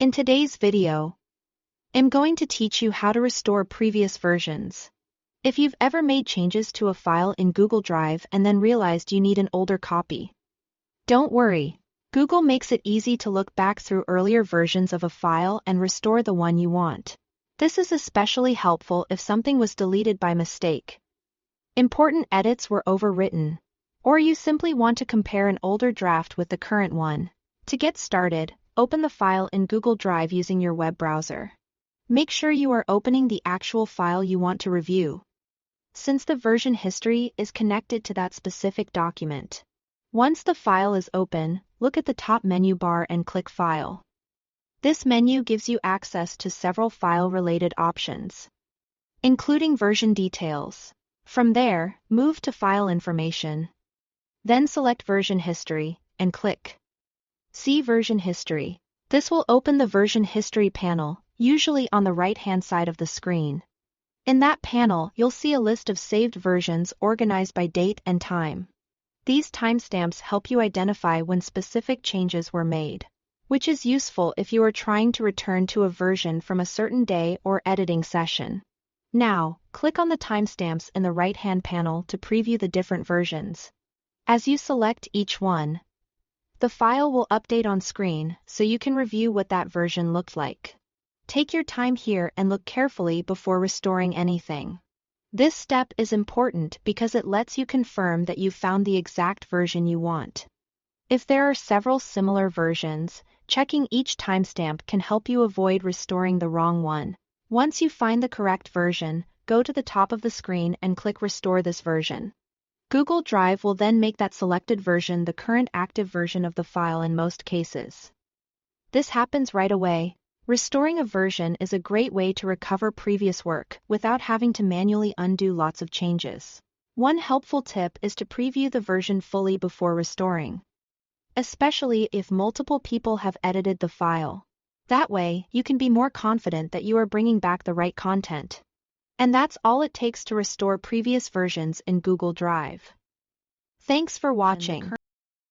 In today's video, I'm going to teach you how to restore previous versions. If you've ever made changes to a file in Google Drive and then realized you need an older copy, don't worry. Google makes it easy to look back through earlier versions of a file and restore the one you want. This is especially helpful if something was deleted by mistake, important edits were overwritten, or you simply want to compare an older draft with the current one. To get started, open the file in Google Drive using your web browser. Make sure you are opening the actual file you want to review, since the version history is connected to that specific document. Once the file is open, look at the top menu bar and click File. This menu gives you access to several file-related options, including version details. From there, move to File Information. Then select Version History, and click See Version History. This will open the Version History panel, usually on the right-hand side of the screen. In that panel, you'll see a list of saved versions organized by date and time. These timestamps help you identify when specific changes were made, which is useful if you are trying to return to a version from a certain day or editing session. Now, click on the timestamps in the right-hand panel to preview the different versions. As you select each one, the file will update on screen so you can review what that version looked like. Take your time here and look carefully before restoring anything. This step is important because it lets you confirm that you've found the exact version you want. If there are several similar versions, checking each timestamp can help you avoid restoring the wrong one. Once you find the correct version, go to the top of the screen and click Restore this version. Google Drive will then make that selected version the current active version of the file in most cases. This happens right away. Restoring a version is a great way to recover previous work without having to manually undo lots of changes. One helpful tip is to preview the version fully before restoring, especially if multiple people have edited the file. That way, you can be more confident that you are bringing back the right content. And that's all it takes to restore previous versions in Google Drive. Thanks for watching.